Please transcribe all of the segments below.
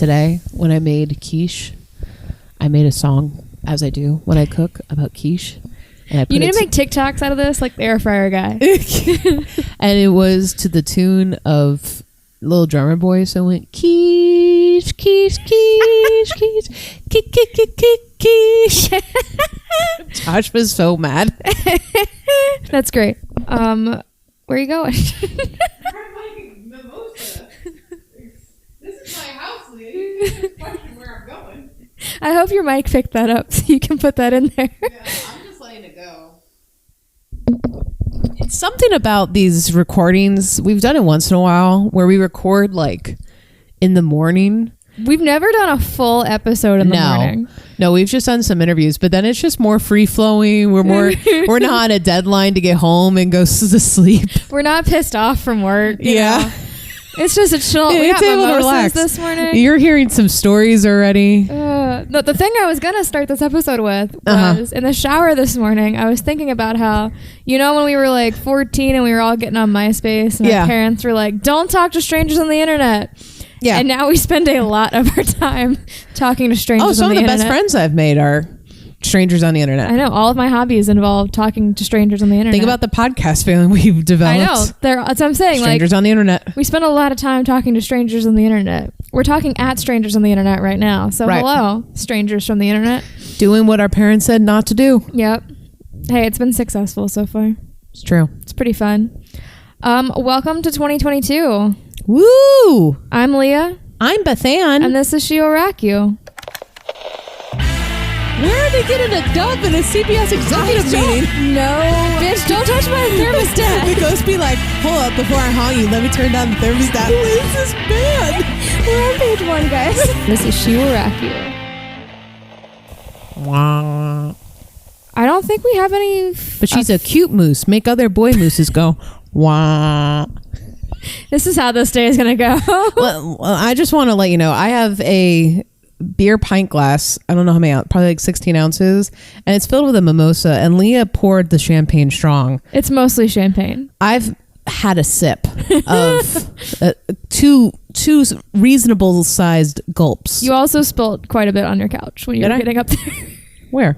today when I made quiche. I made a song, as I do when I cook, about quiche. And I put you need to make TikToks out of this, like the air fryer guy. And it was to the tune of Little Drummer Boy. So it went quiche, quiche, quiche, quiche, quiche, quiche, quiche, quiche. Josh was so mad. That's great. Where are you going? Mimosa. This is my house, lady. You can't question where I'm going. I hope your mic picked that up so you can put that in there. Yeah, I'm just letting it go. It's something about these recordings. We've done it once in a while where we record like in the morning. We've never done a full episode in the morning. No, we've just done some interviews, but then it's just more free flowing. We're not on a deadline to get home and go to sleep. We're not pissed off from work. You Yeah. know? It's just a chill. Yeah, We got it's able to mimosas relax. this morning. You're hearing some stories already. The thing I was going to start this episode with was in the shower this morning, I was thinking about how, you know, when we were like 14 and we were all getting on MySpace and our parents were like, don't talk to strangers on the internet. Yeah. And now we spend a lot of our time talking to strangers on the internet. Some of the best friends I've made are strangers on the internet. I know. All of my hobbies involve talking to strangers on the internet. Think about the podcast family we've developed. I know. That's what I'm saying. Strangers on the internet. We spend a lot of time talking to strangers on the internet. We're talking at strangers on the internet right now. So hello, strangers from the internet. Doing what our parents said not to do. Yep. Hey, it's been successful so far. It's true. It's pretty fun. Welcome to 2022. Woo! I'm Leah. I'm Bethanne. And this is She Will Rock You. Where are they getting a dub in a CBS executive meeting? No. Bitch, don't touch my thermostat. The ghost be like, hold up, before I haunt you, let me turn down the thermostat. Who is this band? We're on page 1, guys. This is She Will Rock You. Wah. I don't think we have any... But she's a cute moose. Make other boy mooses go, wah. This is how this day is going to go. Well, I just want to let you know, I have a beer pint glass. I don't know how many, probably like 16 ounces. And it's filled with a mimosa. And Leah poured the champagne strong. It's mostly champagne. I've had a sip of two reasonable sized gulps. You also spilled quite a bit on your couch when you were getting up there. Where?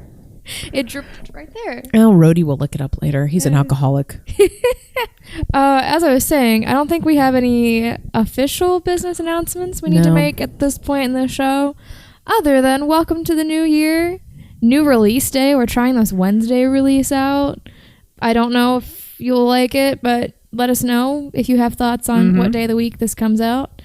It dripped right there. Oh, Rhodey will look it up later. He's an alcoholic. As I was saying, I don't think we have any official business announcements we need to make at this point in the show, other than welcome to the new year, new release day. We're trying this Wednesday release out. I don't know if you'll like it, but let us know if you have thoughts on what day of the week this comes out.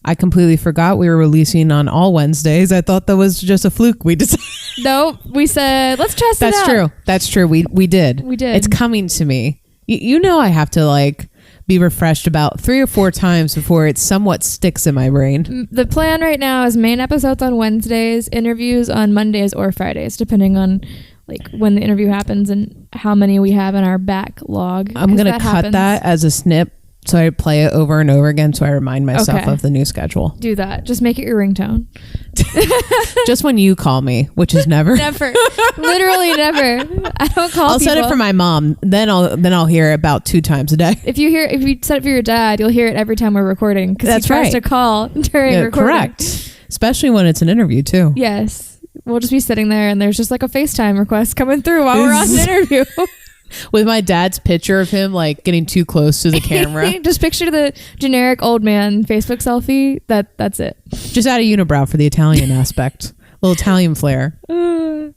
I completely forgot we were releasing on all Wednesdays. I thought that was just a fluke. We decided. No, we said, let's test it out. That's true. We did. We did. It's coming to me. You know I have to like be refreshed about 3 or 4 times before it somewhat sticks in my brain. The plan right now is main episodes on Wednesdays, interviews on Mondays or Fridays, depending on like when the interview happens and how many we have in our backlog. I'm going to cut that as a snip. So I play it over and over again so I remind myself of the new schedule. Do that. Just make it your ringtone. Just when you call me, which is never. Never. Literally never. I don't call I'll people. set it for my mom. Then I'll hear it about 2 times a day. If you set it for your dad, you'll hear it every time we're recording because he tries to call during recording. Correct. Especially when it's an interview too. Yes. We'll just be sitting there and there's just like a FaceTime request coming through while we're on the interview. With my dad's picture of him like getting too close to the camera. Just picture the generic old man Facebook selfie. That's it. Just add a unibrow for the Italian aspect. Little Italian flair. That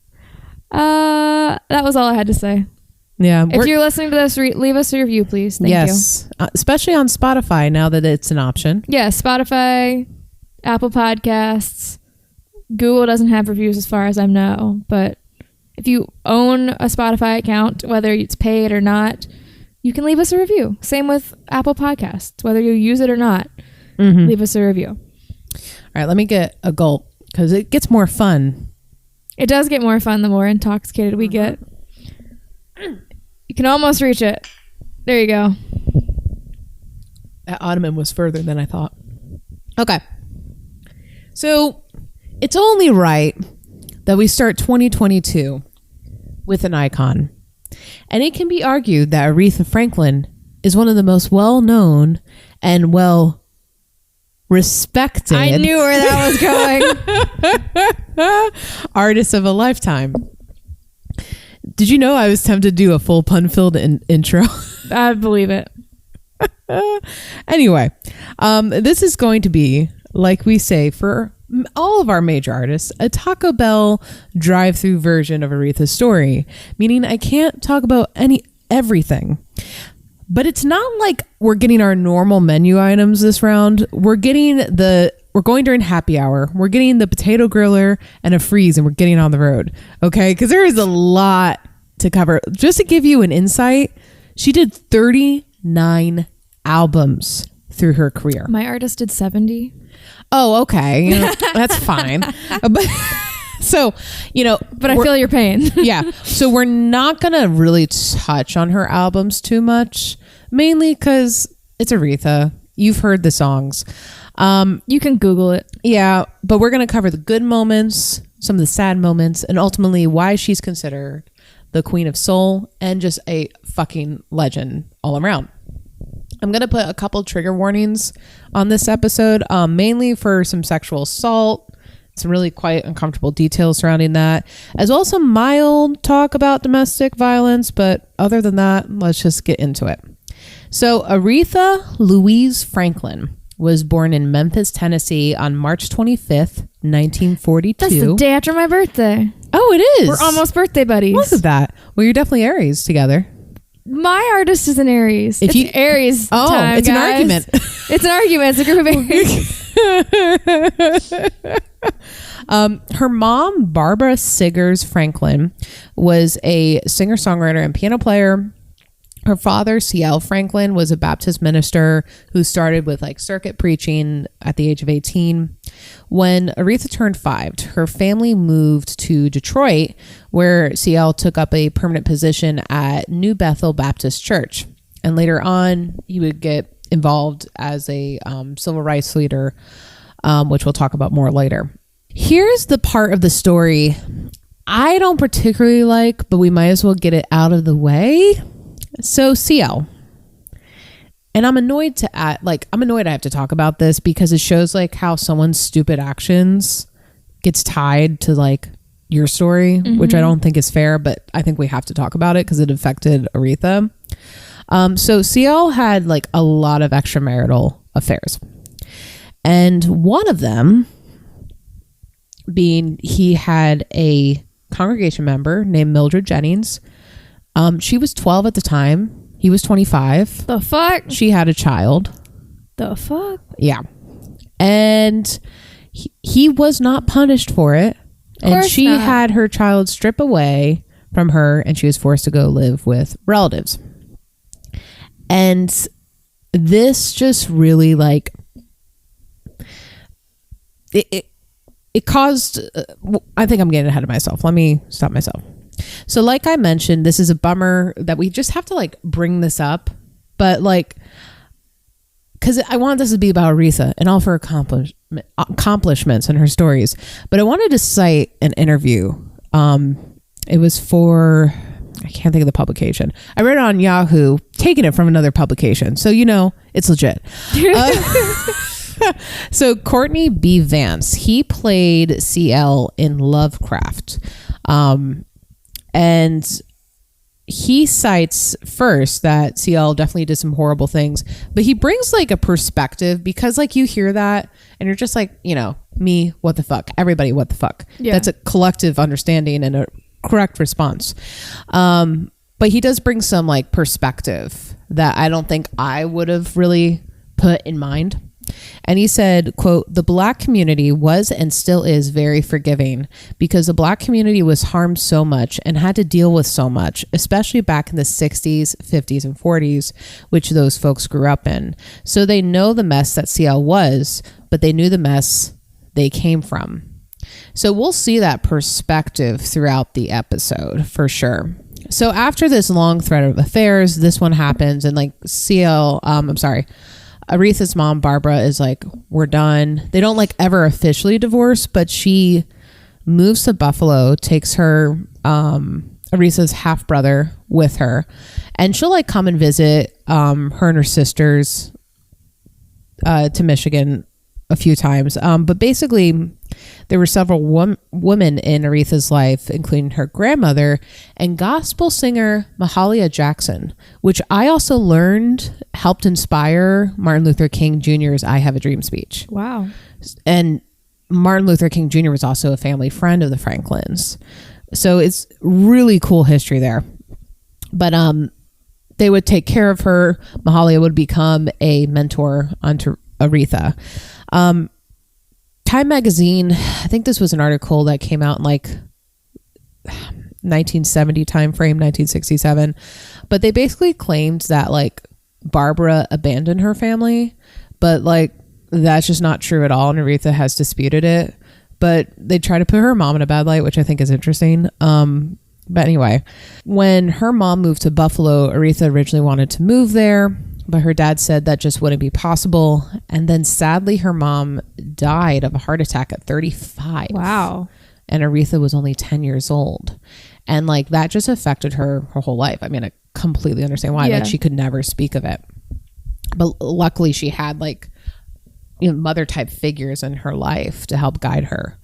was all I had to say. Yeah. If you're listening to this, leave us a review, please. Thank you. Especially on Spotify now that it's an option. Yeah, Spotify, Apple Podcasts. Google doesn't have reviews as far as I know, but if you own a Spotify account, whether it's paid or not, you can leave us a review. Same with Apple Podcasts. Whether you use it or not, leave us a review. All right, let me get a gulp because it gets more fun. It does get more fun the more intoxicated we get. You can almost reach it. There you go. That ottoman was further than I thought. Okay. So it's only right that we start 2022 with an icon. And it can be argued that Aretha Franklin is one of the most well-known and respected. I knew where that was going. Artist of a lifetime. Did you know I was tempted to do a full pun-filled intro? I believe it. Anyway, this is going to be, like we say, for all of our major artists, a Taco Bell drive-through version of Aretha's story, meaning I can't talk about everything. But it's not like we're getting our normal menu items this round. We're going during happy hour. We're getting the potato griller and a freeze, and we're getting on the road. Okay? Because there is a lot to cover. Just to give you an insight, she did 39 albums through her career. My artist did 70. Oh, okay. That's fine. But so, but I feel your pain. Yeah. So we're not going to really touch on her albums too much, mainly because it's Aretha. You've heard the songs. You can Google it. Yeah. But we're going to cover the good moments, some of the sad moments, and ultimately why she's considered the Queen of Soul and just a fucking legend all around. I'm going to put a couple trigger warnings on this episode, mainly for some sexual assault, some really quite uncomfortable details surrounding that, as well as some mild talk about domestic violence. But other than that, let's just get into it. So Aretha Louise Franklin was born in Memphis, Tennessee on March 25th, 1942. That's the day after my birthday. Oh, it is. We're almost birthday buddies. Look at that. Well, you're definitely Aries together. My artist is an Aries. It's Aries time, it's guys. an argument. It's an argument. It's a group of Aries. Her mom, Barbara Siggers Franklin, was a singer-songwriter and piano player. Her father, C.L. Franklin, was a Baptist minister who started with circuit preaching at the age of 18. When Aretha turned 5, her family moved to Detroit, where C.L. took up a permanent position at New Bethel Baptist Church. And later on, he would get involved as a civil rights leader, which we'll talk about more later. Here's the part of the story I don't particularly like, but we might as well get it out of the way. So CL, and I'm annoyed I have to talk about this because it shows how someone's stupid actions gets tied to your story, which I don't think is fair, but I think we have to talk about it because it affected Aretha. So CL had a lot of extramarital affairs, and one of them being he had a congregation member named Mildred Jennings. She was 12 at the time. He was 25. The fuck? She had a child. The fuck? Yeah. And he was not punished for it. And she had her child stripped away from her, and she was forced to go live with relatives. And this just really it caused I think I'm getting ahead of myself. Let me stop myself. So like I mentioned, this is a bummer that we just have to bring this up, but because I want this to be about Aretha and all of her accomplishments and her stories. But I wanted to cite an interview. It was for, I can't think of the publication. I read it on Yahoo, taking it from another publication. So, it's legit. So Courtney B. Vance, he played CL in Lovecraft. And he cites first that CL definitely did some horrible things, but he brings a perspective because you hear that and you're just me, what the fuck? Everybody, what the fuck? Yeah. That's a collective understanding and a correct response. But he does bring some perspective that I don't think I would have really put in mind. And he said, quote, "The Black community was and still is very forgiving because the Black community was harmed so much and had to deal with so much, especially back in the 60s, 50s, and 40s, which those folks grew up in. So they know the mess that CL was, but they knew the mess they came from." So we'll see that perspective throughout the episode for sure. So after this long thread of affairs, this one happens, and Aretha's mom, Barbara, is we're done. They don't ever officially divorce, but she moves to Buffalo, takes her, Aretha's half brother with her, and she'll come and visit, her and her sisters, to Michigan, a few times. But basically, there were several women in Aretha's life, including her grandmother and gospel singer Mahalia Jackson, which I also learned helped inspire Martin Luther King Jr.'s I Have a Dream speech. Wow. And Martin Luther King Jr. was also a family friend of the Franklins. So it's really cool history there. But they would take care of her. Mahalia would become a mentor onto Aretha. Time magazine, I think this was an article that came out in like 1970 time frame, 1967, but they basically claimed that like Barbara abandoned her family, but like that's just not true at all, and Aretha has disputed it. But they try to put her mom in a bad light, which I think is interesting. But anyway, when her mom moved to Buffalo, Aretha originally wanted to move there, but her dad said that just wouldn't be possible. And then sadly, her mom died of a heart attack at 35. Wow. And Aretha was only 10 years old. And like that just affected her whole life. I mean, I completely understand why. Yeah. Like she could never speak of it. But luckily she had like, you know, mother type figures in her life to help guide her.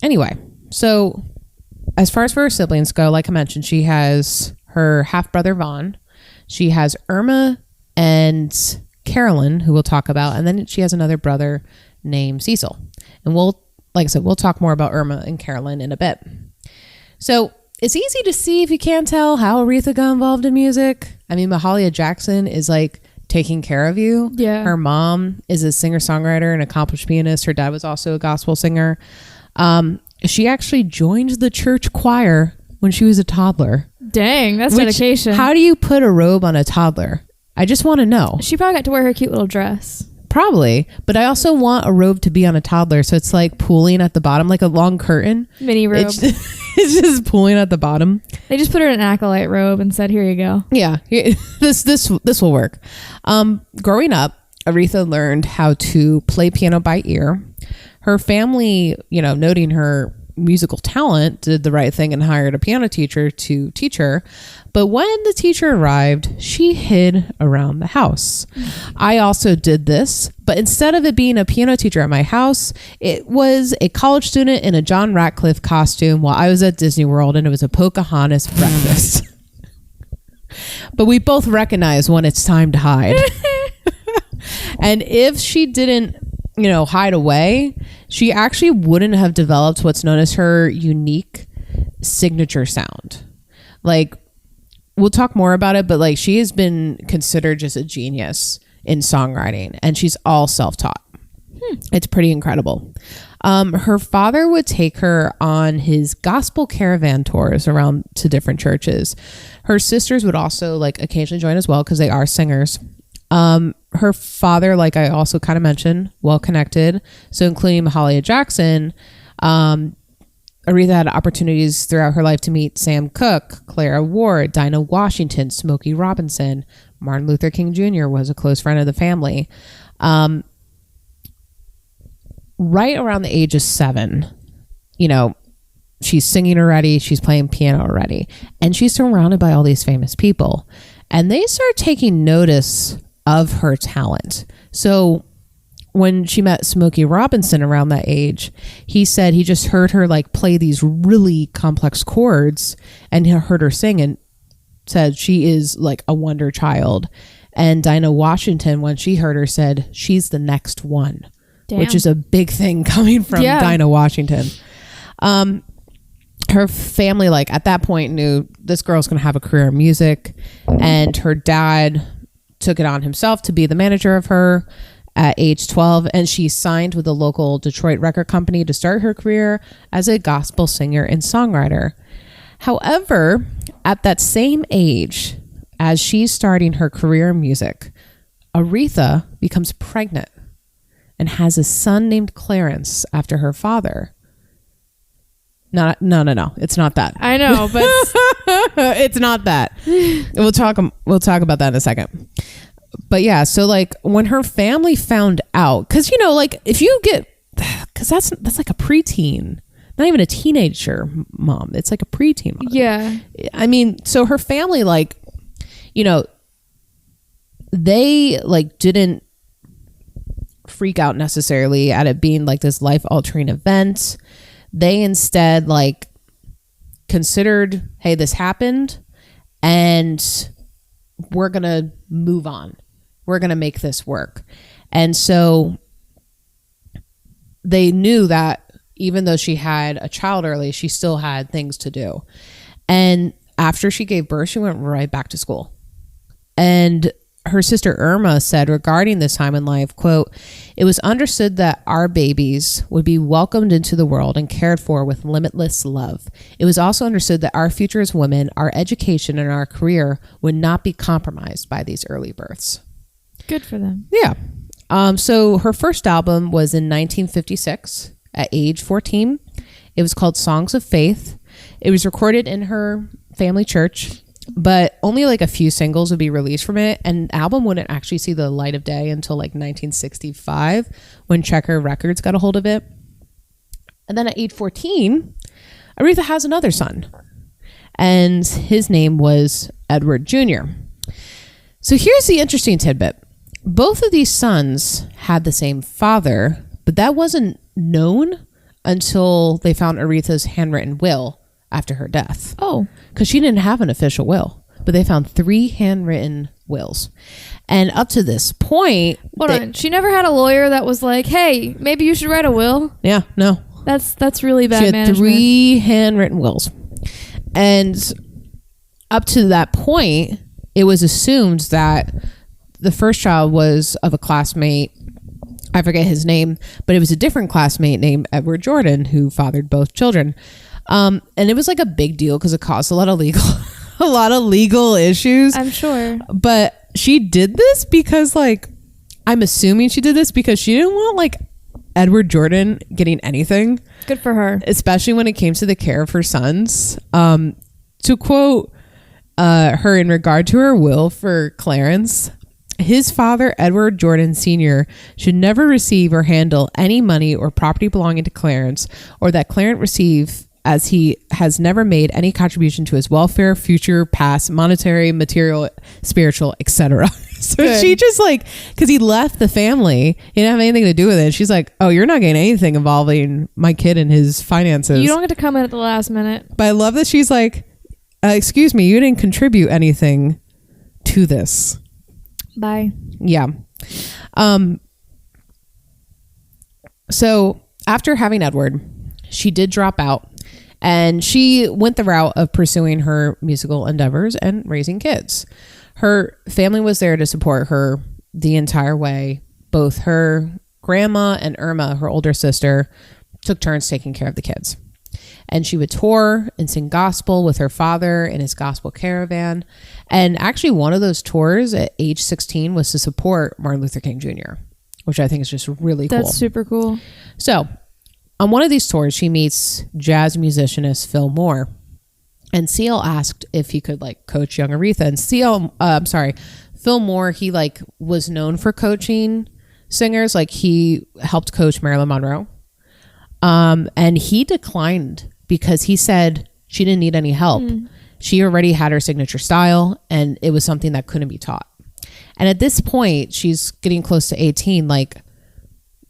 Anyway, so as far as for her siblings go, like I mentioned, she has her half brother Vaughn. She has Irma and Carolyn, who we'll talk about. And then she has another brother named Cecil. And like I said, we'll talk more about Irma and Carolyn in a bit. So it's easy to see, if you can't tell, how Aretha got involved in music. I mean, Mahalia Jackson is like taking care of you. Yeah. Her mom is a singer-songwriter and accomplished pianist. Her dad was also a gospel singer. She actually joined the church choir when she was a toddler. Dang, that's dedication. How do you put a robe on a toddler? I just want to know. She probably got to wear her cute little dress. Probably, but I also want a robe to be on a toddler, so it's like pooling at the bottom, like a long curtain. Mini robe. It's just pooling at the bottom. They just put her in an Accolade robe and said, "Here you go." Yeah, this will work. Growing up, Aretha learned how to play piano by ear. Her family, noting her musical talent, did the right thing and hired a piano teacher to teach her. But when the teacher arrived, she hid around the house. I also did this, but instead of it being a piano teacher at my house, it was a college student in a John Ratcliffe costume while I was at Disney World, and it was a Pocahontas breakfast. But we both recognize when it's time to hide. And if she didn't hide away, she actually wouldn't have developed what's known as her unique signature sound. Like, we'll talk more about it, but like she has been considered just a genius in songwriting, and she's all self-taught. It's pretty incredible. Her father would take her on his gospel caravan tours around to different churches. Her sisters would also like occasionally join as well because they are singers. Her father, like I also kind of mentioned, well connected. So including Mahalia Jackson, Aretha had opportunities throughout her life to meet Sam Cooke, Clara Ward, Dinah Washington, Smokey Robinson. Martin Luther King Jr. was a close friend of the family. Right around the age of 7, she's singing already, she's playing piano already, and she's surrounded by all these famous people. And they start taking notice of her talent. So when she met Smokey Robinson around that age, he said he just heard her like play these really complex chords, and he heard her sing and said she is like a wonder child. And Dinah Washington, when she heard her, said she's the next one. Damn. Which is a big thing coming from Dinah Washington. Her family, like at that point, knew this girl's going to have a career in music, and her dad took it on himself to be the manager of her at age 12, and she signed with a local Detroit record company to start her career as a gospel singer and songwriter. However, at that same age, as she's starting her career in music, Aretha becomes pregnant and has a son named Clarence after her father. No, it's not that. I know, but it's not that. We'll talk about that in a second. But yeah, so like when her family found out, because like if you get, because that's like a preteen, not even a teenager mom, it's like a preteen mom. Yeah. I mean, so her family, like, they like didn't freak out necessarily at it being like this life-altering event. They instead like considered, hey, this happened and we're gonna move on. We're gonna make this work. And so they knew that even though she had a child early, she still had things to do. And after she gave birth, she went right back to school. And her sister Irma said regarding this time in life, quote, "It was understood that our babies would be welcomed into the world and cared for with limitless love. It was also understood that our future as women, our education, and our career would not be compromised by these early births." Good for them. Yeah. So her first album was in 1956 at age 14. It was called Songs of Faith. It was recorded in her family church, but only like a few singles would be released from it. And the album wouldn't actually see the light of day until like 1965 when Checker Records got a hold of it. And then at age 14, Aretha has another son, and his name was Edward Jr. So here's the interesting tidbit. Both of these sons had the same father, but that wasn't known until they found Aretha's handwritten will after her death. Oh. Because she didn't have an official will, but they found 3 handwritten wills. And up to this point... Hold on. She never had a lawyer that was like, hey, maybe you should write a will? Yeah, no. That's really bad she had management. 3 handwritten wills. And up to that point, it was assumed that the first child was of a classmate. I forget his name, but it was a different classmate named Edward Jordan who fathered both children. And it was like a big deal because it caused a lot of legal issues. I'm sure. But she did this because like, I'm assuming she did this because she didn't want like Edward Jordan getting anything. Good for her. Especially when it came to the care of her sons. To quote her in regard to her will for Clarence, his father, Edward Jordan Sr., should never receive or handle any money or property belonging to Clarence, or that Clarence receive, as he has never made any contribution to his welfare, future, past, monetary, material, spiritual, etc. So Good. she just like, because he left the family, he didn't have anything to do with it. She's like, oh, you're not getting anything involving my kid and his finances. You don't get to come in at the last minute. But I love that she's like, excuse me, you didn't contribute anything to this. Bye. Yeah. So after having Edward, she did drop out and she went the route of pursuing her musical endeavors and raising kids. Her family was there to support her the entire way. Both her grandma and Irma, her older sister, took turns taking care of the kids. And she would tour and sing gospel with her father in his gospel caravan. And actually one of those tours at age 16 was to support Martin Luther King Jr., which I think is just really cool. That's super cool. So on one of these tours, she meets jazz musicianist Phil Moore. And CL asked if he could like coach young Aretha. And Phil Moore, he like was known for coaching singers. Like he helped coach Marilyn Monroe. And he declined because he said she didn't need any help. She already had her signature style and it was something that couldn't be taught. And at this point, she's getting close to 18. Like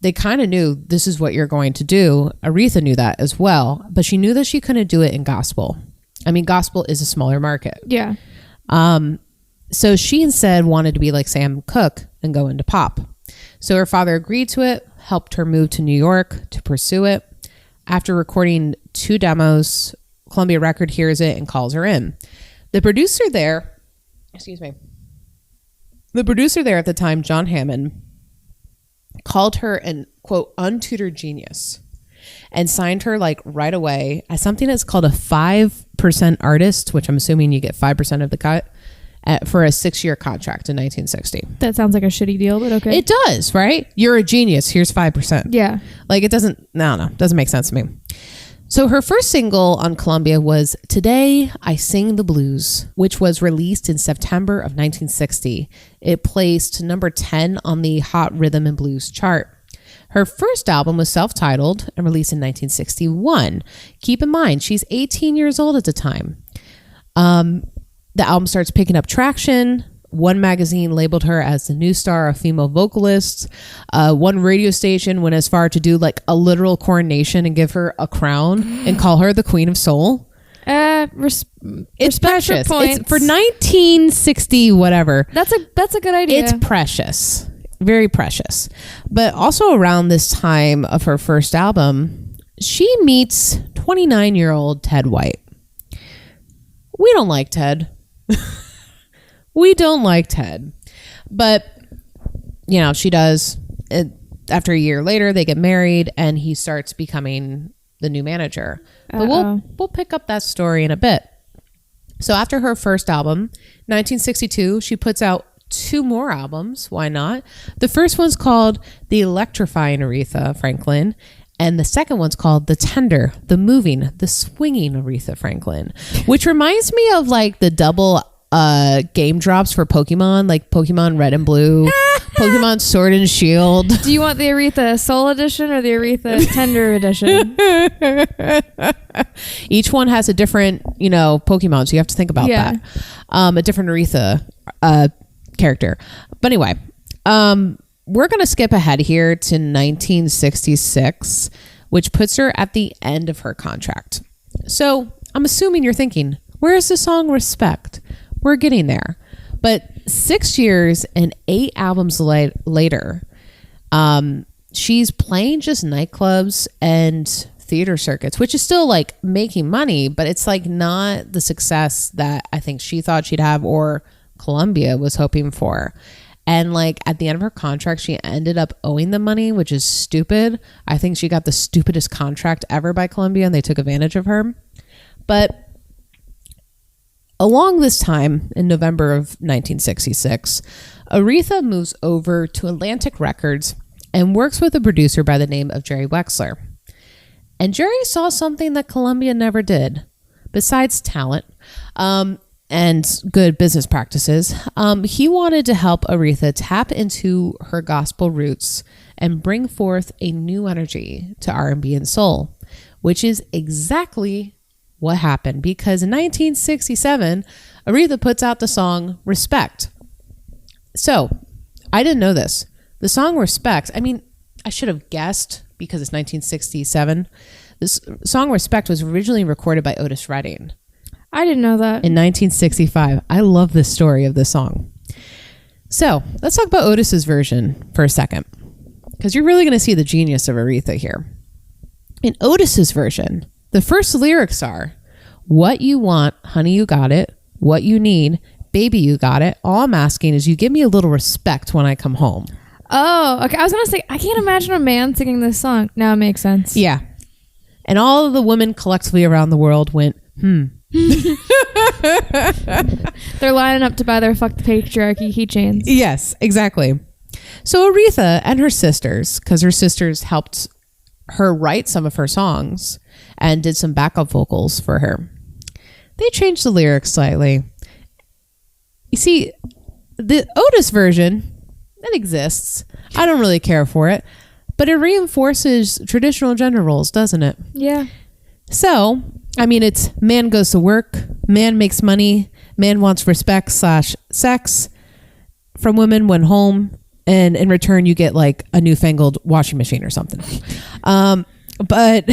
they kind of knew this is what you're going to do. Aretha knew that as well, but she knew that she couldn't do it in gospel. I mean, gospel is a smaller market. Yeah. So she instead wanted to be like Sam Cooke and go into pop. So her father agreed to it, helped her move to New York to pursue it. After recording 2 demos, Columbia Record hears it and calls her in. The producer there at the time, John Hammond, called her an, quote, untutored genius and signed her like right away as something that's called a 5% artist, which I'm assuming you get 5% of the cut, for a 6-year contract in 1960. That sounds like a shitty deal, but okay. It does, right? You're a genius. Here's 5%. Yeah. Like it doesn't make sense to me. So her first single on Columbia was Today I Sing the Blues, which was released in September of 1960. It placed number 10 on the Hot Rhythm and Blues chart. Her first album was self-titled and released in 1961. Keep in mind, she's 18 years old at the time. The album starts picking up traction One magazine labeled her as the new star of female vocalists. One radio station went as far to do like a literal coronation and give her a crown and call her the Queen of Soul. It's precious. It's for 1960 whatever. That's a good idea. It's precious. Very precious. But also around this time of her first album, she meets 29-year-old Ted White. We don't like Ted. We don't like Ted. But, you know, she does. After a year later, they get married and he starts becoming the new manager. But we'll pick up that story in a bit. So after her first album, 1962, she puts out 2 more albums. Why not? The first one's called The Electrifying Aretha Franklin. And the second one's called The Tender, The Moving, The Swinging Aretha Franklin, which reminds me of like the double game drops for Pokemon, like Pokemon Red and Blue, Pokemon Sword and Shield. Do you want the Aretha Soul Edition or the Aretha Tender Edition? Each one has a different, Pokemon, so you have to think about that. A different Aretha character. But anyway, we're going to skip ahead here to 1966, which puts her at the end of her contract. So I'm assuming you're thinking, where's the song Respect? We're getting there. But 6 years and 8 albums later, she's playing just nightclubs and theater circuits, which is still like making money, but it's like not the success that I think she thought she'd have or Columbia was hoping for. And like at the end of her contract, she ended up owing them money, which is stupid. I think she got the stupidest contract ever by Columbia and they took advantage of her. But along this time, in November of 1966, Aretha moves over to Atlantic Records and works with a producer by the name of Jerry Wexler. And Jerry saw something that Columbia never did, besides talent and good business practices. He wanted to help Aretha tap into her gospel roots and bring forth a new energy to R&B and soul, which is exactly what happened, because in 1967, Aretha puts out the song Respect. So I didn't know this. The song Respect, I mean, I should have guessed because it's 1967. This song Respect was originally recorded by Otis Redding. I didn't know that. In 1965. I love this story of this song. So let's talk about Otis's version for a second, because you're really going to see the genius of Aretha here. In Otis's version, the first lyrics are, what you want, honey, you got it. What you need, baby, you got it. All I'm asking is you give me a little respect when I come home. Oh, okay. I was going to say, I can't imagine a man singing this song. Now it makes sense. Yeah. And all of the women collectively around the world went, They're lining up to buy their Fuck the Patriarchy keychains. Yes, exactly. So Aretha and her sisters, because her sisters helped her write some of her songs and did some backup vocals for her, they changed the lyrics slightly. You see, the Otis version, that exists. I don't really care for it, but it reinforces traditional gender roles, doesn't it? Yeah. So, I mean, it's man goes to work, man makes money, man wants respect / sex from women when home, and in return you get like a newfangled washing machine or something. But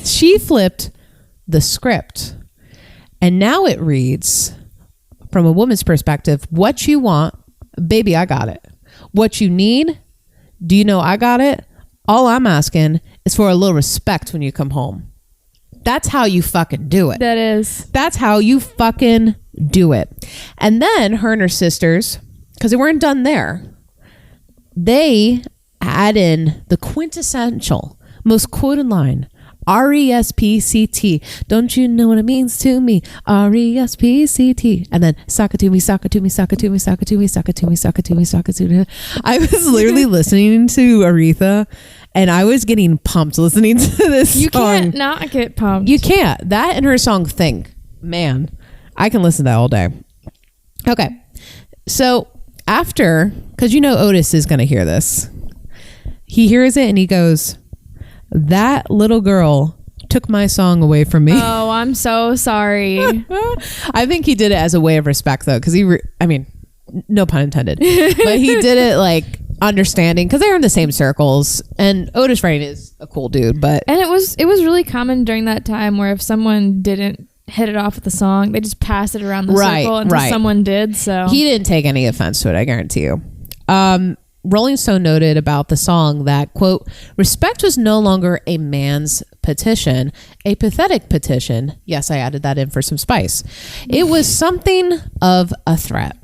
she flipped the script, and now it reads, from a woman's perspective, what you want, baby, I got it. What you need, do you know I got it? All I'm asking is for a little respect when you come home. That's how you fucking do it. That is. That's how you fucking do it. And then her and her sisters, because they weren't done there, they add in the quintessential, most quoted line, R-E-S-P-C-T. Don't you know what it means to me? R-E-S-P-C-T. And then sock it to me, sock it to me, sock it to me, sock it to me, sock it to me, sock it to me, sock it to me. I was literally listening to Aretha and I was getting pumped listening to this song. You can't not get pumped. You can't. That and her song Think. Man, I can listen to that all day. Okay. So after, because Otis is going to hear this. He hears it and he goes, that little girl took my song away from me. Oh, I'm so sorry. I think he did it as a way of respect, though, because no pun intended. But he did it like understanding because they're in the same circles. And Otis Redding is a cool dude, but and it was really common during that time where if someone didn't hit it off with the song, they just pass it around the circle until someone did. So he didn't take any offense to it, I guarantee you. Rolling Stone noted about the song that, quote, respect was no longer a man's petition, a pathetic petition. Yes, I added that in for some spice. It was something of a threat.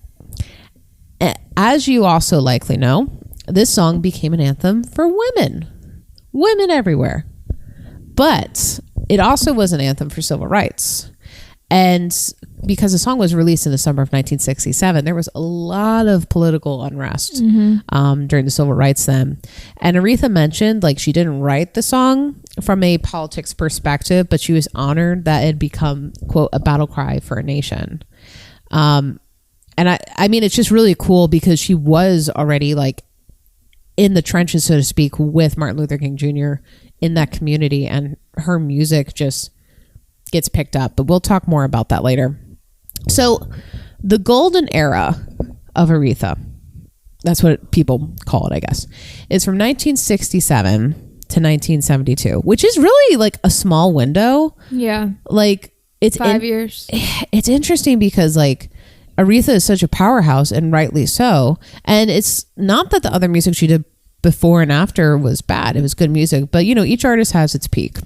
As you also likely know, this song became an anthem for women everywhere. But it also was an anthem for civil rights. And because the song was released in the summer of 1967, there was a lot of political unrest during the civil rights then. And Aretha mentioned like she didn't write the song from a politics perspective, but she was honored that it had become, quote, a battle cry for a nation. And I mean, it's just really cool because she was already like in the trenches, so to speak, with Martin Luther King Jr. in that community, and her music just gets picked up, but we'll talk more about that later. So the golden era of Aretha, that's what people call it, I guess, is from 1967 to 1972, which is really like a small window. Yeah. Like it's 5 years. It's interesting because like Aretha is such a powerhouse, and rightly so. And it's not that the other music she did before and after was bad. It was good music, but you know, each artist has its peak.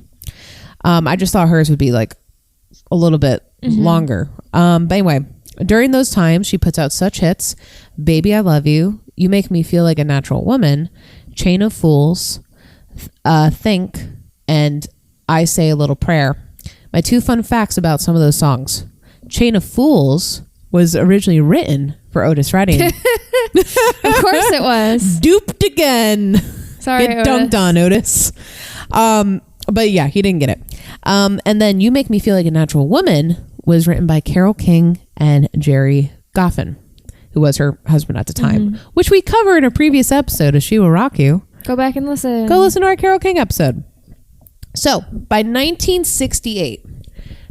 I just thought hers would be like a little bit longer. But anyway, during those times, she puts out such hits: Baby, I Love You, You Make Me Feel Like a Natural Woman, Chain of Fools, Think, and I Say a Little Prayer. My two fun facts about some of those songs. Chain of Fools was originally written for Otis Redding. Of course it was. Duped again. Sorry, Get dunked on, Otis. But yeah, he didn't get it. And then You Make Me Feel Like a Natural Woman was written by Carole King and Jerry Goffin, who was her husband at the time, which we covered in a previous episode of She Will Rock You. Go back and listen. Go listen to our Carole King episode. So by 1968,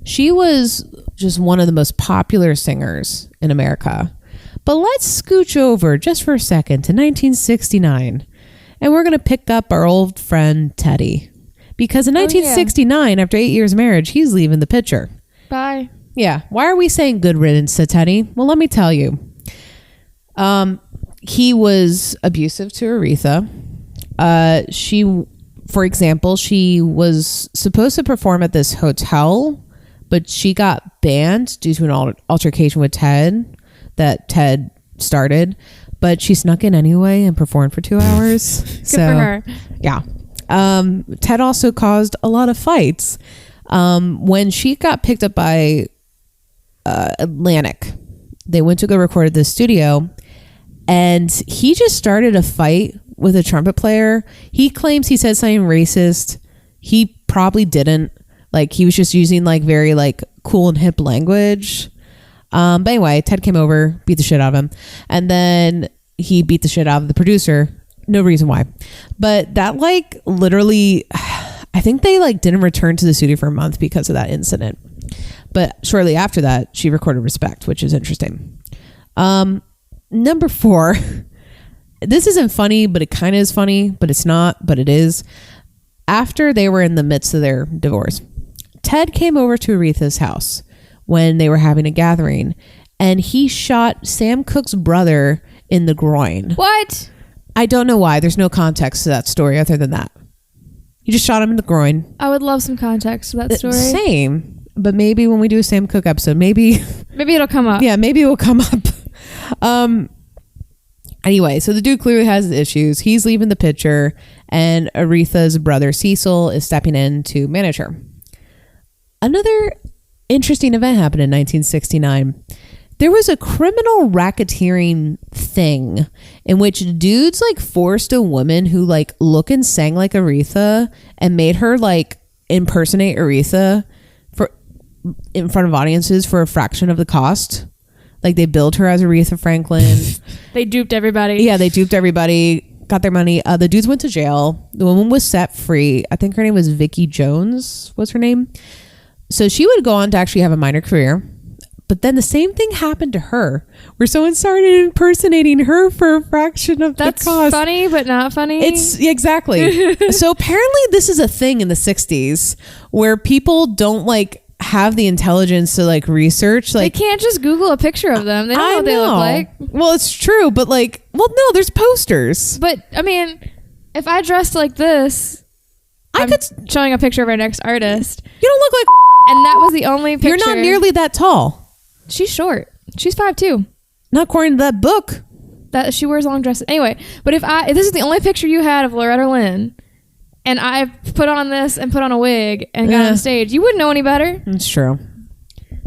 she was just one of the most popular singers in America. But let's scooch over just for a second to 1969. And we're going to pick up our old friend Teddy. Because in 1969, after 8 years of marriage, he's leaving the picture. Bye. Yeah. Why are we saying good riddance to Teddy? Well, let me tell you. He was abusive to Aretha. For example, she was supposed to perform at this hotel, but she got banned due to an altercation with Ted that Ted started. But she snuck in anyway and performed for 2 hours. Good for her. Yeah. Ted also caused a lot of fights. When she got picked up by Atlantic, they went to go record at the studio, and he just started a fight with a trumpet player. He claims he said something racist. He probably didn't. Like, he was just using like very like cool and hip language. But anyway, Ted came over, beat the shit out of him, and then he beat the shit out of the producer. No reason why. But that like literally, I think they like didn't return to the studio for a month because of that incident. But shortly after that, she recorded Respect, which is interesting. Number 4. This isn't funny, but it kind of is funny, but it's not, but it is. After they were in the midst of their divorce, Ted came over to Aretha's house when they were having a gathering, and he shot Sam Cooke's brother in the groin. What? I don't know why. There's no context to that story other than that. He just shot him in the groin. I would love some context to that story. Same. But maybe when we do a Sam Cooke episode, maybe it'll come up. Yeah, maybe it will come up. Anyway, so the dude clearly has issues. He's leaving the picture, and Aretha's brother Cecil is stepping in to manage her. Another interesting event happened in 1969. There was a criminal racketeering thing in which dudes like forced a woman who like looked and sang like Aretha and made her like impersonate Aretha in front of audiences for a fraction of the cost. Like, they billed her as Aretha Franklin. They duped everybody. Yeah, they duped everybody, got their money. The dudes went to jail. The woman was set free. I think her name was Vicky Jones was her name. So she would go on to actually have a minor career. But then the same thing happened to her, where someone started impersonating her for a fraction of the cost. That's funny, but not funny. It's exactly. So apparently this is a thing in the 60s where people don't like have the intelligence to like research. Like, they can't just Google a picture of them. They don't know what they look like. Well, it's true, but like, well, no, there's posters. But I mean, if I dressed like this, I'm showing a picture of our next artist. You don't look like, and that was the only picture. You're not nearly that tall. She's short. She's 5'2". Not according to that book. That she wears long dresses. Anyway, but if this is the only picture you had of Loretta Lynn, and I put on this and put on a wig and got on stage, you wouldn't know any better. It's true.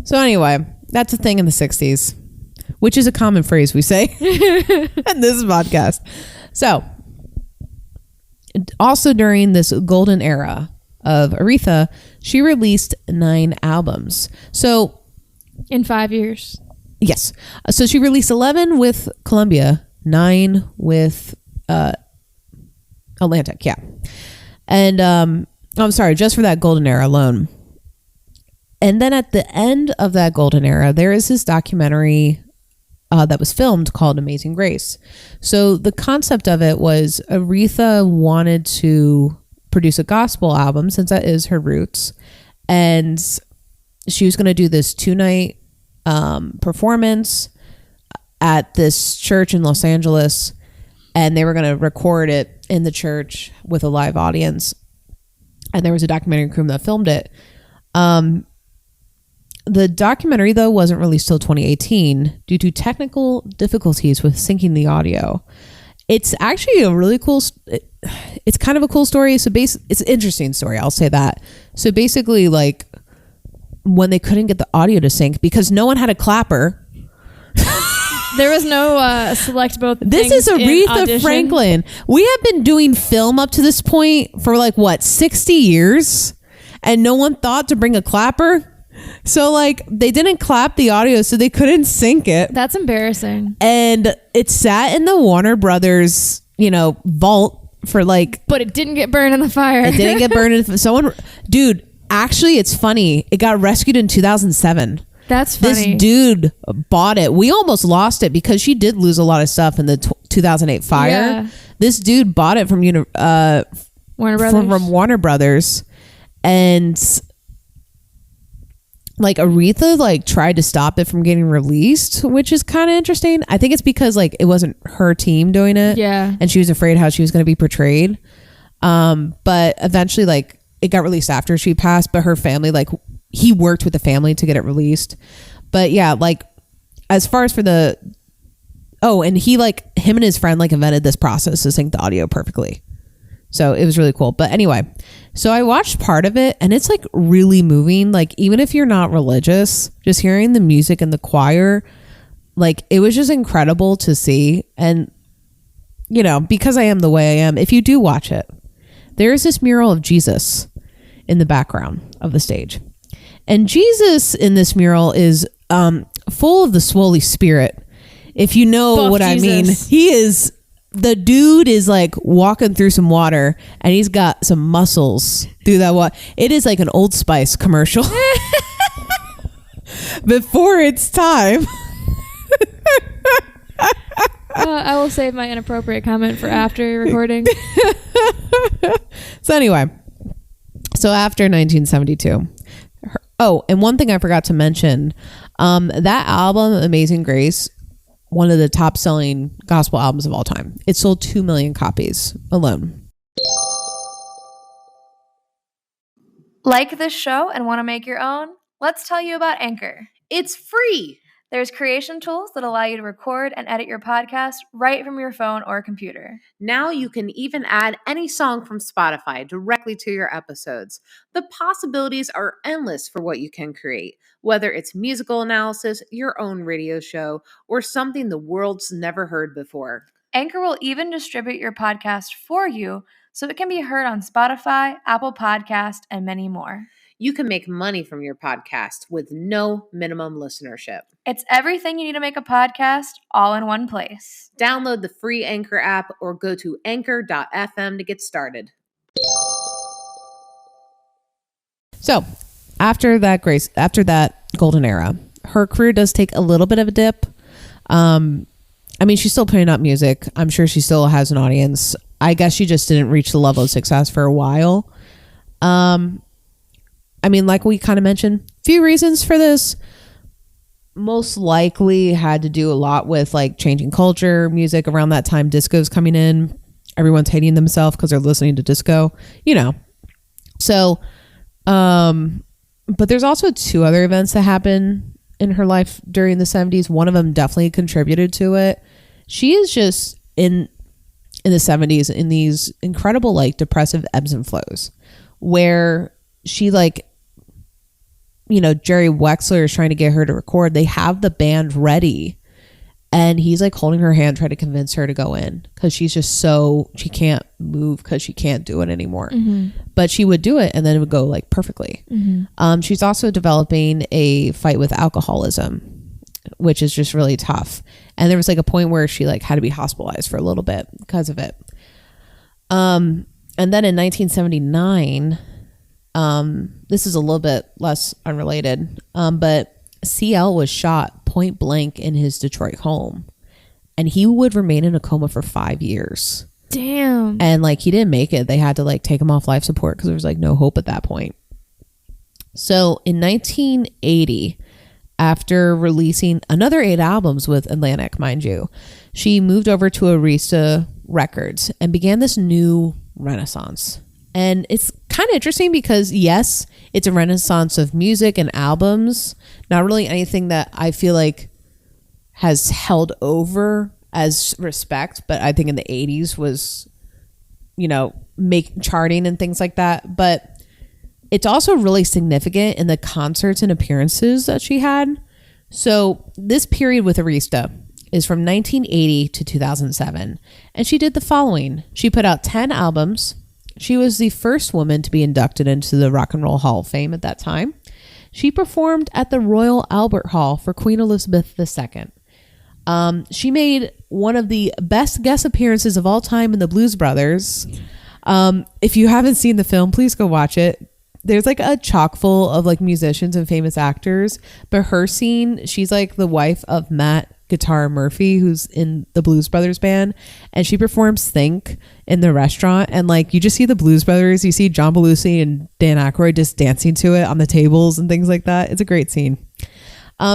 So anyway, that's a thing in the 60s, which is a common phrase we say in this podcast. So also during this golden era of Aretha, she released 9 albums. So in 5 years. Yes. So she released 11 with Columbia, 9 with Atlantic. Yeah. And I'm sorry, just for that golden era alone. And then at the end of that golden era, there is this documentary that was filmed called Amazing Grace. So the concept of it was Aretha wanted to produce a gospel album, since that is her roots. And she was going to do this 2-night performance at this church in Los Angeles, and they were going to record it in the church with a live audience. And there was a documentary crew that filmed it. The documentary, though, wasn't released till 2018 due to technical difficulties with syncing the audio. It's actually a really cool, it's kind of a cool story. So it's an interesting story, I'll say that. So basically, like, when they couldn't get the audio to sync because no one had a clapper. There was no select both. This is Aretha Franklin. We have been doing film up to this point for like what, 60 years, and no one thought to bring a clapper. So like they didn't clap the audio, so they couldn't sync it. That's embarrassing. And it sat in the Warner Brothers, vault for like. But it didn't get burned in the fire. It didn't get burned in someone. Dude. Actually, it's funny. It got rescued in 2007. That's funny. This dude bought it. We almost lost it because she did lose a lot of stuff in the 2008 fire. Yeah. This dude bought it from Warner Brothers. From Warner Brothers, and like Aretha like tried to stop it from getting released, which is kind of interesting. I think it's because like it wasn't her team doing it. Yeah, and she was afraid how she was going to be portrayed. But eventually, like. It got released after she passed, but her family, like he worked with the family to get it released. But yeah, like as far as for and he like him and his friend like invented this process to sync the audio perfectly. So it was really cool. But anyway, so I watched part of it and it's like really moving. Like even if you're not religious, just hearing the music and the choir, like it was just incredible to see. And because I am the way I am, if you do watch it, there is this mural of Jesus in the background of the stage. And Jesus in this mural is full of the Holy Spirit. If you know Buff what Jesus. I mean, the dude is like walking through some water and he's got some muscles through that water. It is like an Old Spice commercial before its time. I will save my inappropriate comment for after recording. So anyway, after 1972. And one thing I forgot to mention, that album, Amazing Grace, one of the top selling gospel albums of all time. It sold 2 million copies alone. Like this show and want to make your own? Let's tell you about Anchor. It's free. There's creation tools that allow you to record and edit your podcast right from your phone or computer. Now you can even add any song from Spotify directly to your episodes. The possibilities are endless for what you can create, whether it's musical analysis, your own radio show, or something the world's never heard before. Anchor will even distribute your podcast for you so it can be heard on Spotify, Apple Podcast, and many more. You can make money from your podcast with no minimum listenership. It's everything you need to make a podcast all in one place. Download the free Anchor app or go to anchor.fm to get started. So after that golden era, her career does take a little bit of a dip. I mean, she's still putting out music. I'm sure she still has an audience. I guess she just didn't reach the level of success for a while. I mean, like we kind of mentioned, few reasons for this. Most likely had to do a lot with like changing culture, music around that time. Disco's coming in. Everyone's hating themselves because they're listening to disco, you know. So, but there's also 2 other events that happened in her life during the 70s. One of them definitely contributed to it. She is just in the 70s in these incredible like depressive ebbs and flows where she like, you know, Jerry Wexler is trying to get her to record. They have the band ready and he's like holding her hand, trying to convince her to go in because she's just she can't move because she can't do it anymore. But she would do it and then it would go like perfectly. She's also developing a fight with alcoholism, which is just really tough. And there was like a point where she like had to be hospitalized for a little bit because of it. And then in 1979, this is a little bit less unrelated, but CL was shot point blank in his Detroit home and he would remain in a coma for 5 years. Damn. And like he didn't make it. They had to like take him off life support because there was like no hope at that point. So in 1980, after releasing another 8 albums with Atlantic, mind you, she moved over to Arista Records and began this new renaissance. And it's kind of interesting because yes, it's a renaissance of music and albums, not really anything that I feel like has held over as respect, but I think in the 80s was, you know, charting and things like that. But it's also really significant in the concerts and appearances that she had. So this period with Arista is from 1980 to 2007. And she did the following. She put out 10 albums. She was the first woman to be inducted into the Rock and Roll Hall of Fame at that time. She performed at the Royal Albert Hall for Queen Elizabeth II. She made one of the best guest appearances of all time in the Blues Brothers. If you haven't seen the film, please go watch it. There's like a chock full of like musicians and famous actors, but her scene, she's like the wife of Matt Guitar Murphy, who's in the Blues Brothers band, and she performs Think in the restaurant, and like you just see the Blues Brothers, you see John Belushi and Dan Aykroyd just dancing to it on the tables and things like that. It's a great scene.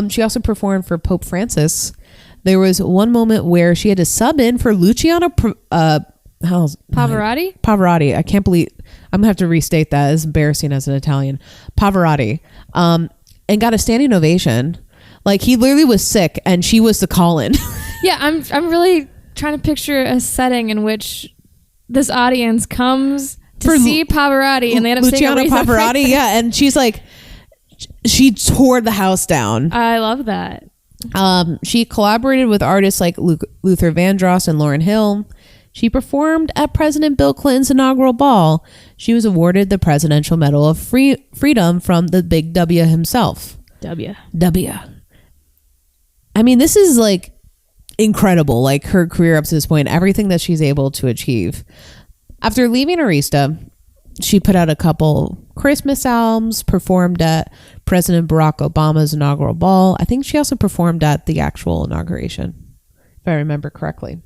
She also performed for Pope Francis. There was one moment where she had to sub in for Luciano Pavarotti. I can't believe I'm gonna have to restate that. It's embarrassing as an Italian. Pavarotti, and got a standing ovation. Like he literally was sick and she was the call-in. Yeah, I'm really trying to picture a setting in which this audience comes to see Pavarotti and they end up seeing Luciano Pavarotti. Yeah, and she's like, she tore the house down. I love that. She collaborated with artists like Luther Vandross and Lauryn Hill. She performed at President Bill Clinton's inaugural ball. She was awarded the Presidential Medal of Freedom from the Big W himself. W. I mean, this is like incredible, like her career up to this point, everything that she's able to achieve. After leaving Arista, she put out a couple Christmas albums, performed at President Barack Obama's inaugural ball. I think she also performed at the actual inauguration, if I remember correctly.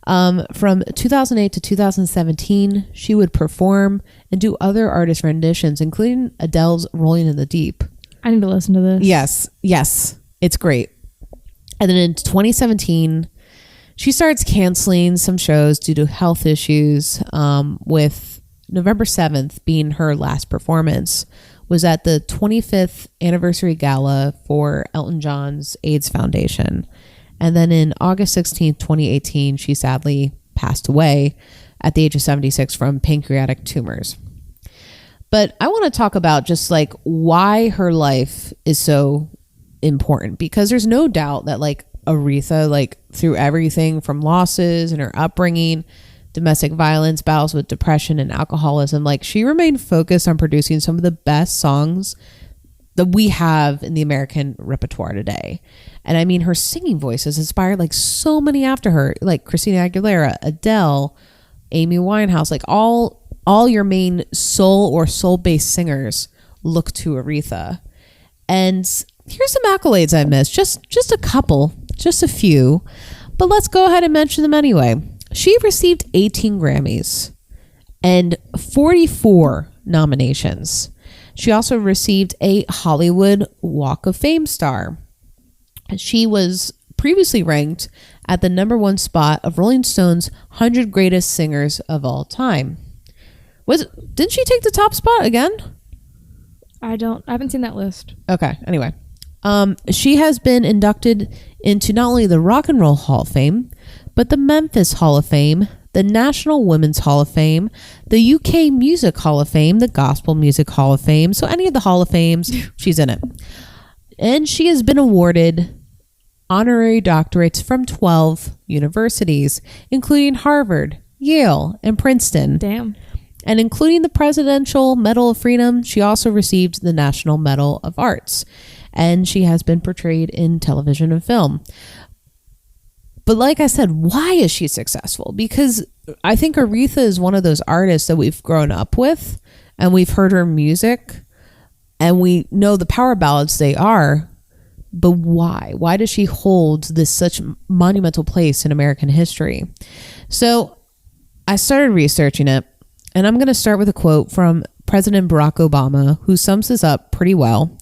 From 2008 to 2017, she would perform and do other artist renditions, including Adele's Rolling in the Deep. I need to listen to this. Yes. It's great. And then in 2017, she starts canceling some shows due to health issues, with November 7th being her last performance, was at the 25th anniversary gala for Elton John's AIDS Foundation. And then in August 16th, 2018, she sadly passed away at the age of 76 from pancreatic tumors. But I want to talk about just like why her life is so important, because there's no doubt that like Aretha, like through everything from losses and her upbringing, domestic violence, battles with depression and alcoholism, like she remained focused on producing some of the best songs that we have in the American repertoire today. And I mean, her singing voice has inspired like so many after her, like Christina Aguilera, Adele, Amy Winehouse, like all your main soul or soul-based singers look to Aretha. And here's some accolades I missed. Just a couple, just a few. But let's go ahead and mention them anyway. She received 18 Grammys and 44 nominations. She also received a Hollywood Walk of Fame star. She was previously ranked at the #1 spot of Rolling Stone's 100 Greatest Singers of All Time. Didn't she take the top spot again? I haven't seen that list. Okay, anyway. She has been inducted into not only the Rock and Roll Hall of Fame, but the Memphis Hall of Fame, the National Women's Hall of Fame, the UK Music Hall of Fame, the Gospel Music Hall of Fame. So any of the Hall of Fames, she's in it. And she has been awarded honorary doctorates from 12 universities, including Harvard, Yale, and Princeton. Damn. And including the Presidential Medal of Freedom, she also received the National Medal of Arts. And she has been portrayed in television and film. But like I said, why is she successful? Because I think Aretha is one of those artists that we've grown up with, and we've heard her music, and we know the power ballads they are. But why? Why does she hold this such monumental place in American history? So I started researching it, and I'm going to start with a quote from President Barack Obama, who sums this up pretty well.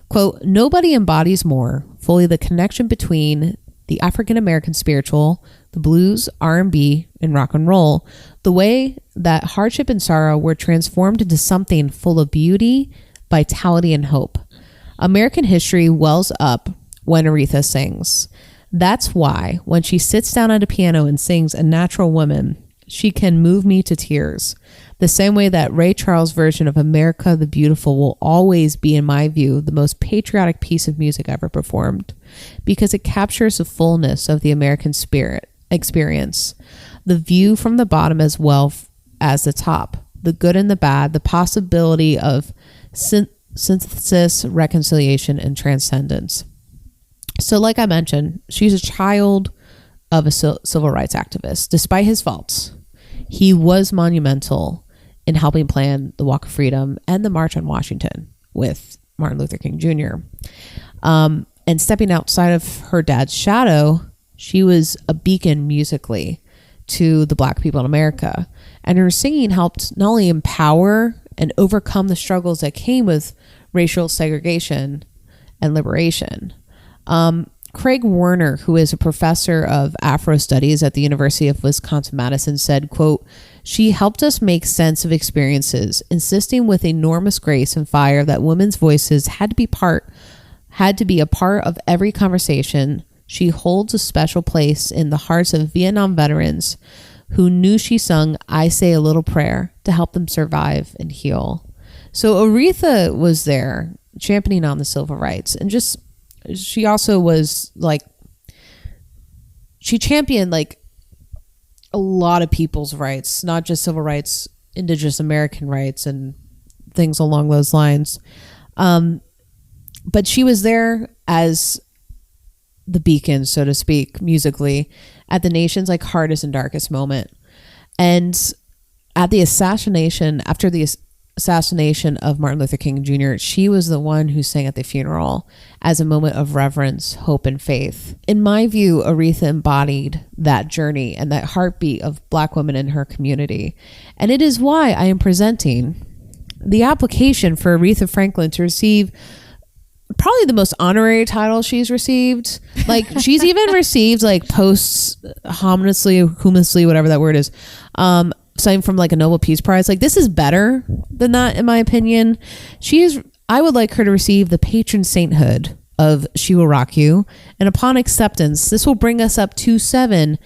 Quote, "Nobody embodies more fully the connection between the African-American spiritual, the blues, R&B, and rock and roll, the way that hardship and sorrow were transformed into something full of beauty, vitality, and hope. American history wells up when Aretha sings. That's why when she sits down at a piano and sings A Natural Woman, she can move me to tears. The same way that Ray Charles' version of America the Beautiful will always be, in my view, the most patriotic piece of music ever performed, because it captures the fullness of the American spirit experience, the view from the bottom as well as the top, the good and the bad, the possibility of synthesis, reconciliation, and transcendence." So like I mentioned, she's a child of a civil rights activist. Despite his faults, he was monumental in helping plan the Walk of Freedom and the March on Washington with Martin Luther King Jr. And stepping outside of her dad's shadow, she was a beacon musically to the Black people in America. And her singing helped not only empower and overcome the struggles that came with racial segregation and liberation. Craig Werner, who is a professor of Afro Studies at the University of Wisconsin-Madison, said, quote, "She helped us make sense of experiences, insisting with enormous grace and fire that women's voices had to be a part of every conversation. She holds a special place in the hearts of Vietnam veterans who knew she sung I Say a Little Prayer to help them survive and heal." So Aretha was there championing on the civil rights, and she also was like, she championed like a lot of people's rights, not just civil rights, Indigenous American rights and things along those lines. But she was there as the beacon, so to speak, musically, at the nation's like hardest and darkest moment. And after the assassination of Martin Luther King Jr., she was the one who sang at the funeral as a moment of reverence, hope, and faith. In my view, Aretha embodied that journey and that heartbeat of Black women in her community. And it is why I am presenting the application for Aretha Franklin to receive probably the most honorary title she's received. Like, she's even received like posthumously, whatever that word is, something from like a Nobel Peace Prize. Like, this is better than that, in my opinion. I would like her to receive the patron sainthood of She Will Rock You. And upon acceptance, this will bring us up to 7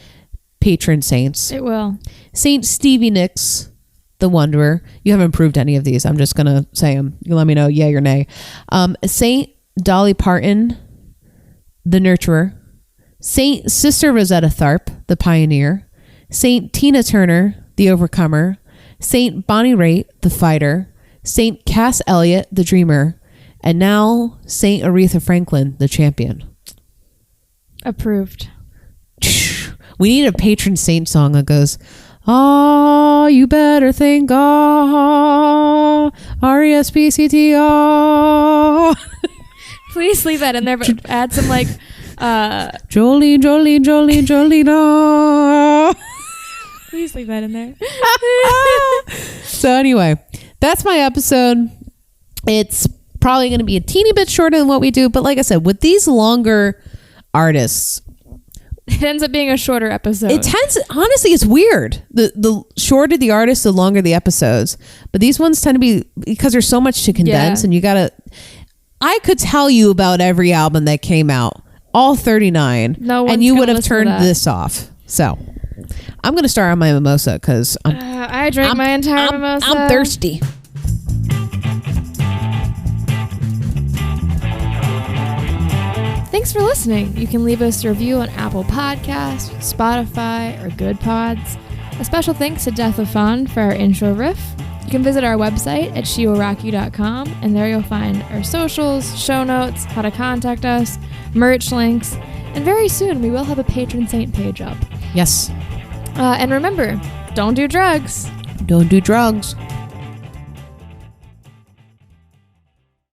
patron saints. It will. Saint Stevie Nicks, the Wanderer. You haven't proved any of these. I'm just going to say them. You let me know yay or nay. Saint Dolly Parton, the Nurturer. Saint Sister Rosetta Tharpe, the Pioneer. Saint Tina Turner, the Overcomer. Saint Bonnie Raitt, the Fighter. Saint Cass Elliot, the Dreamer. And now Saint Aretha Franklin, the Champion. Approved. We need a patron saint song that goes, "Ah, you better thank God, RESPCT, Please leave that in there, but add some like Jolene, Jolene, Jolene, Jolene. Oh. Please leave that in there. So anyway, that's my episode. It's probably going to be a teeny bit shorter than what we do, but like I said, with these longer artists, it ends up being a shorter episode. It tends, honestly, it's weird. The shorter the artist, the longer the episodes. But these ones tend to be, because there's so much to condense, and you gotta. I could tell you about every album that came out, all 39, and you would have turned this off. So I'm gonna start on my mimosa because I drank my entire mimosa. I'm thirsty. Thanks for listening. You can leave us a review on Apple Podcasts, Spotify, or Good Pods. A special thanks to Death of Fun for our intro riff. You can visit our website at shiwaraku.com, and there you'll find our socials, show notes, how to contact us, merch links, and very soon we will have a Patron Saint page up. Yes. And remember, don't do drugs. Don't do drugs.